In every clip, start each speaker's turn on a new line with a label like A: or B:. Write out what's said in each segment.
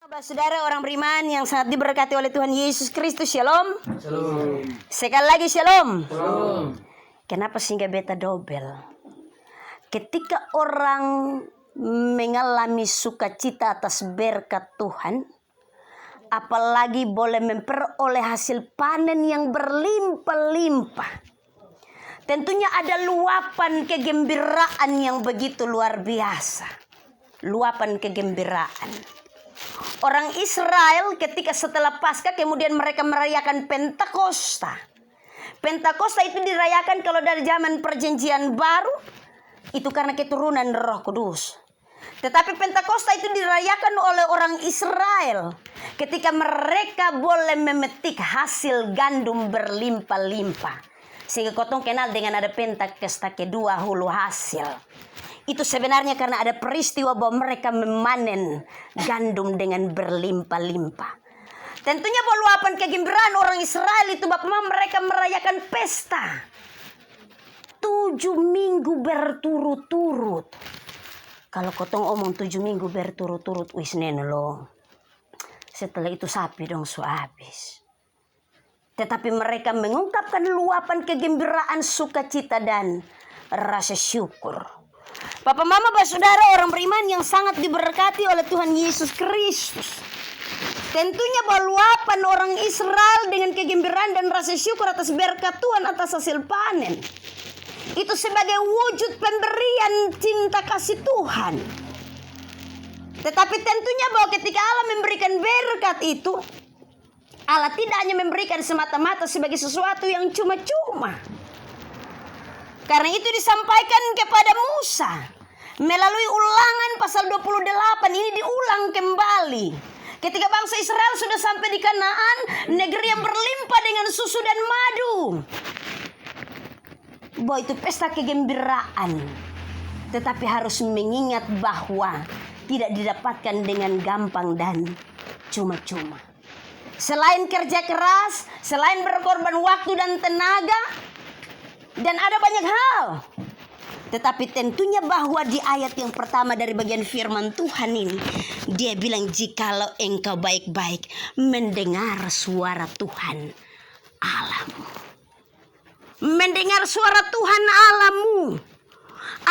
A: Saudara orang beriman yang sangat diberkati oleh Tuhan Yesus Kristus, shalom.
B: Shalom.
A: Sekali lagi shalom.
B: Shalom.
A: Kenapa sehingga beta dobel? Ketika orang mengalami sukacita atas berkat Tuhan, apalagi boleh memperoleh hasil panen yang berlimpah-limpah, tentunya ada luapan kegembiraan yang begitu luar biasa. Luapan kegembiraan. Orang Israel ketika setelah Paskah kemudian mereka merayakan Pentakosta. Pentakosta itu dirayakan kalau dari zaman Perjanjian Baru itu karena keturunan Roh Kudus. Tetapi Pentakosta itu dirayakan oleh orang Israel ketika mereka boleh memetik hasil gandum berlimpah-limpah. Sehingga kotong kenal dengan ada Pentakosta kedua, hulu hasil. Itu sebenarnya karena ada peristiwa bahwa mereka memanen gandum dengan berlimpah-limpah. Tentunya bahwa luapan kegembiraan orang Israel itu Bapak Mama, mereka merayakan pesta 7 minggu berturut-turut. Kalau kotong omong 7 minggu berturut-turut, wis neno lo. Setelah itu sapi dong so habis. Tetapi mereka mengungkapkan luapan kegembiraan, sukacita dan rasa syukur. Bapak Mama Saudara orang beriman yang sangat diberkati oleh Tuhan Yesus Kristus. Tentunya bahwa luapan orang Israel dengan kegembiraan dan rasa syukur atas berkat Tuhan atas hasil panen. Itu sebagai wujud pemberian cinta kasih Tuhan. Tetapi tentunya bahwa ketika Allah memberikan berkat itu, Allah tidak hanya memberikan semata-mata sebagai sesuatu yang cuma-cuma. Karena itu disampaikan kepada Musa melalui Ulangan pasal 28, ini diulang kembali. Ketika bangsa Israel sudah sampai di Kanaan, negeri yang berlimpah dengan susu dan madu. Bahwa itu pesta kegembiraan. Tetapi harus mengingat bahwa tidak didapatkan dengan gampang dan cuma-cuma. Selain kerja keras, selain berkorban waktu dan tenaga, dan ada banyak hal. Tetapi tentunya bahwa di ayat yang pertama dari bagian firman Tuhan ini, dia bilang jikalau engkau baik-baik mendengar suara Tuhan Allahmu. Mendengar suara Tuhan Allahmu.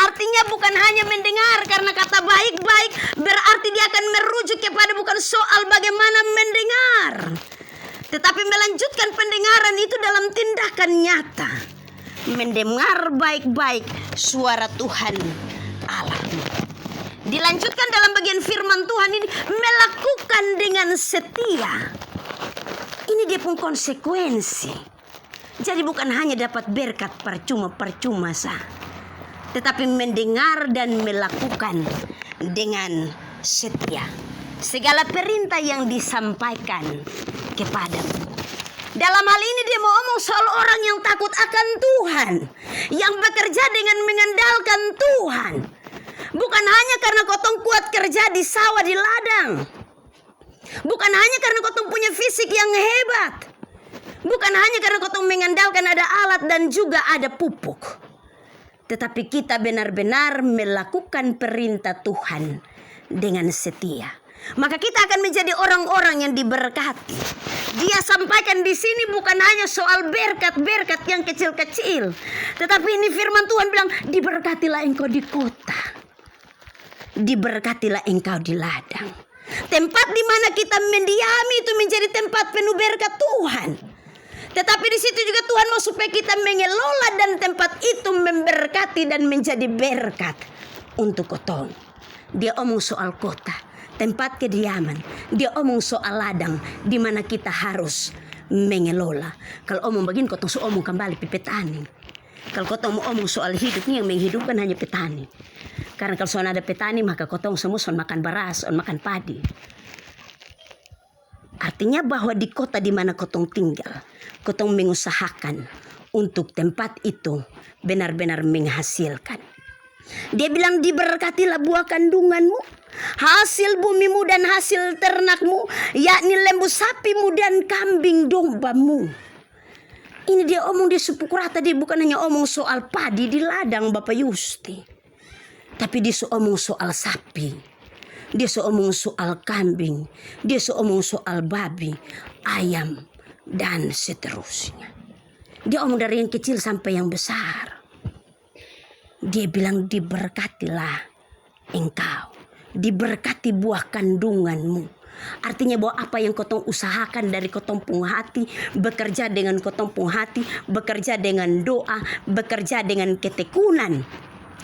A: Artinya bukan hanya mendengar karena kata baik-baik, berarti dia akan merujuk kepada bukan soal bagaimana mendengar, tetapi melanjutkan pendengaran itu dalam tindakan nyata. Mendengar baik-baik suara Tuhan Allahmu. Dilanjutkan dalam bagian firman Tuhan ini, melakukan dengan setia. Ini dia pun konsekuensi. Jadi bukan hanya dapat berkat percuma-percuma sah, tetapi mendengar dan melakukan dengan setia segala perintah yang disampaikan kepadamu. Dalam hal ini dia mau omong soal orang yang takut akan Tuhan, yang bekerja dengan mengandalkan Tuhan. Bukan hanya karena kotong kuat kerja di sawah di ladang. Bukan hanya karena kotong punya fisik yang hebat. Bukan hanya karena kotong mengandalkan ada alat dan juga ada pupuk. Tetapi kita benar-benar melakukan perintah Tuhan dengan setia. Maka kita akan menjadi orang-orang yang diberkati. Dia sampaikan di sini bukan hanya soal berkat-berkat yang kecil-kecil, tetapi ini firman Tuhan bilang, diberkatilah engkau di kota, diberkatilah engkau di ladang. Tempat di mana kita mendiami itu menjadi tempat penuh berkat Tuhan. Tetapi di situ juga Tuhan mau supaya kita mengelola dan tempat itu memberkati dan menjadi berkat untuk kotong. Dia omong soal kota, tempat kediaman. Dia omong soal ladang di mana kita harus mengelola. Kalau omong begini kotong so omong kembali petani. Kalau kotong mau omong soal hidupnya yang menghidupkan hanya petani. Karena kalau soal ada petani maka kotong semua son makan beras, son makan padi. Artinya bahwa di kota di mana kotong tinggal, kotong mengusahakan untuk tempat itu benar-benar menghasilkan. Dia bilang diberkatilah buah kandunganmu, hasil bumimu dan hasil ternakmu, yakni lembu sapimu dan kambing dombamu. Ini dia omong di Suku Rata, dia bukan hanya omong soal padi di ladang Bapak Yusti, tapi dia omong soal sapi, Dia seomong soal kambing, dia seomong soal babi, ayam, dan seterusnya. Dia omong dari yang kecil sampai yang besar. Dia bilang diberkatilah engkau, diberkati buah kandunganmu. Artinya bahwa apa yang kotong usahakan dari kotong pung hati, bekerja dengan kotong pung hati, bekerja dengan doa, bekerja dengan ketekunan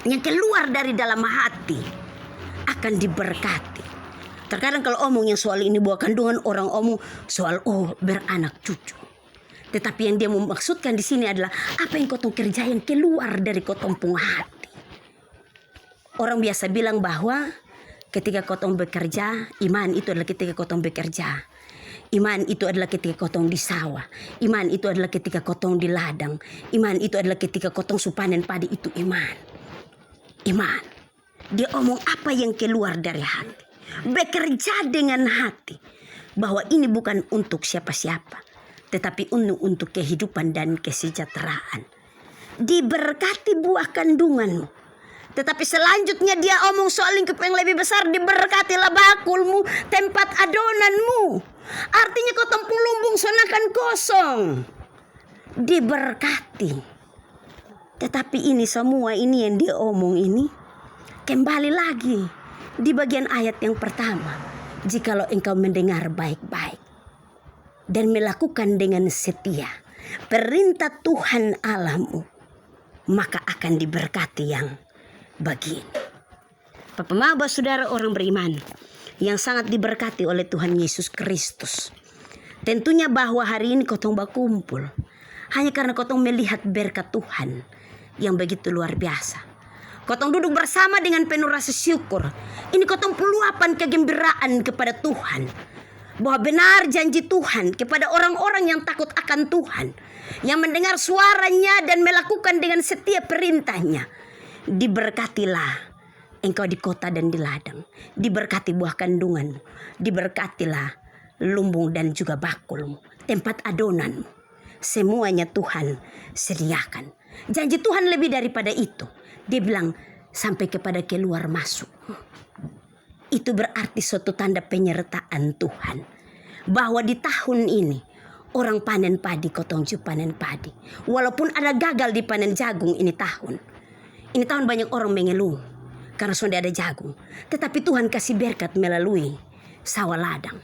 A: yang keluar dari dalam hati akan diberkati. Terkadang kalau omong yang soal ini buah kandungan, orang omong soal beranak cucu. Tetapi yang dia memaksudkan di sini adalah apa yang kotong kerjain keluar dari kotong pung hati. Orang biasa bilang bahwa ketika kotong bekerja, iman itu adalah ketika kotong bekerja. Iman itu adalah ketika kotong di sawah. Iman itu adalah ketika kotong di ladang. Iman itu adalah ketika kotong supanen padi, itu iman. Iman. Dia omong apa yang keluar dari hati. Bekerja dengan hati. Bahwa ini bukan untuk siapa-siapa, tetapi untuk kehidupan dan kesejahteraan. Diberkati buah kandunganmu. Tetapi selanjutnya dia omong soal lingkup yang lebih besar. Diberkatilah bakulmu, tempat adonanmu. Artinya kau tempung lumbung sonakan kosong. Diberkati. Tetapi ini semua ini yang dia omong ini, kembali lagi di bagian ayat yang pertama. Jikalau engkau mendengar baik-baik dan melakukan dengan setia perintah Tuhan Allahmu, maka akan diberkati yang begini. Bapak Maba, saudara orang beriman yang sangat diberkati oleh Tuhan Yesus Kristus. Tentunya bahwa hari ini kotong berkumpul hanya karena kotong melihat berkat Tuhan yang begitu luar biasa. Kotong duduk bersama dengan penuh rasa syukur. Ini kotong peluapan kegembiraan kepada Tuhan. Bahwa benar janji Tuhan kepada orang-orang yang takut akan Tuhan, yang mendengar suaranya dan melakukan dengan setiap perintahnya. Diberkatilah engkau di kota dan di ladang. Diberkati buah kandunganmu. Diberkatilah lumbung dan juga bakulmu, tempat adonanmu. Semuanya Tuhan sediakan. Janji Tuhan lebih daripada itu. Dia bilang sampai kepada keluar masuk. Itu berarti suatu tanda penyertaan Tuhan. Bahwa di tahun ini orang panen padi, kotong juga panen padi. Walaupun ada gagal di panen jagung ini tahun. Ini tahun banyak orang mengeluh karena sudah ada jagung. Tetapi Tuhan kasih berkat melalui sawah ladang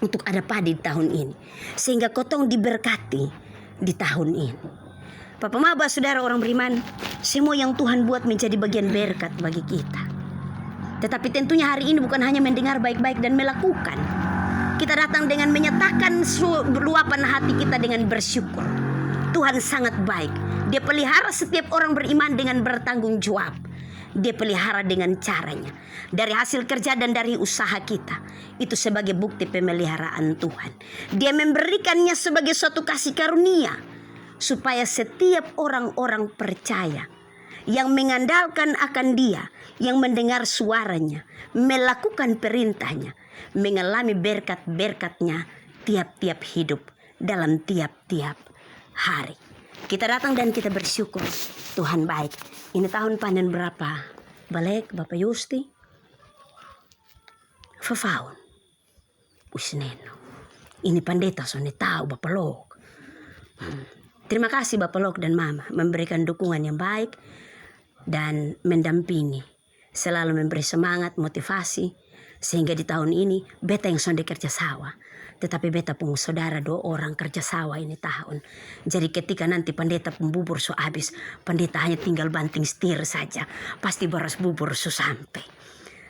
A: untuk ada padi di tahun ini. Sehingga kotong diberkati di tahun ini. Bapak Maba, saudara orang beriman, semua yang Tuhan buat menjadi bagian berkat bagi kita. Tetapi tentunya hari ini bukan hanya mendengar baik-baik dan melakukan. Kita datang dengan menyatakan luapan hati kita dengan bersyukur. Tuhan sangat baik. Dia pelihara setiap orang beriman dengan bertanggung jawab. Dia pelihara dengan caranya. Dari hasil kerja dan dari usaha kita. Itu sebagai bukti pemeliharaan Tuhan. Dia memberikannya sebagai suatu kasih karunia. Supaya setiap orang-orang percaya. Yang mengandalkan akan dia. Yang mendengar suaranya. Melakukan perintahnya. Mengalami berkat-berkatnya tiap-tiap hidup. Dalam tiap-tiap hari. Kita datang dan kita bersyukur. Tuhan baik. Ini tahun panen berapa? Balik Bapak Yusti? Fafaun. Usneno. Ini pendeta sone tahu Bapak Lok. Terima kasih Bapak Lok dan Mama memberikan dukungan yang baik dan mendampingi. Selalu memberi semangat, motivasi. Sehingga di tahun ini beta yang sonde kerja sawah. Tetapi beta pun saudara 2 orang kerja sawah ini tahun. Jadi ketika nanti pendeta pun bubur so habis, pendeta hanya tinggal banting setir saja. Pasti beras bubur so sampai.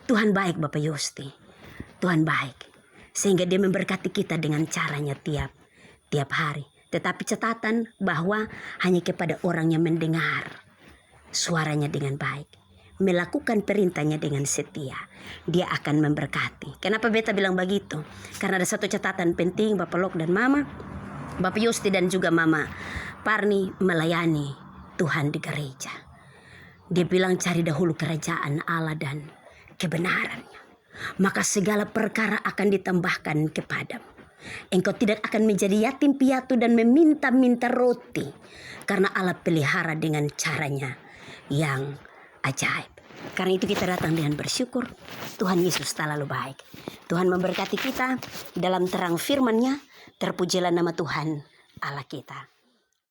A: Tuhan baik Bapak Yusti. Tuhan baik. Sehingga dia memberkati kita dengan caranya tiap hari. Tetapi catatan bahwa hanya kepada orang yang mendengar suaranya dengan baik. Melakukan perintahnya dengan setia, dia akan memberkati. Kenapa beta bilang begitu? Karena ada satu catatan penting Bapak Lok dan Mama, Bapak Yusti dan juga Mama Parni melayani Tuhan di gereja. Dia bilang cari dahulu kerajaan Allah dan kebenarannya. Maka segala perkara akan ditambahkan kepadamu. Engkau tidak akan menjadi yatim piatu dan meminta-minta roti. Karena Allah pelihara dengan caranya yang ajaib. Karena itu kita datang dengan bersyukur. Tuhan Yesus terlalu baik. Tuhan memberkati kita dalam terang firman-Nya. Terpujilah nama Tuhan Allah kita.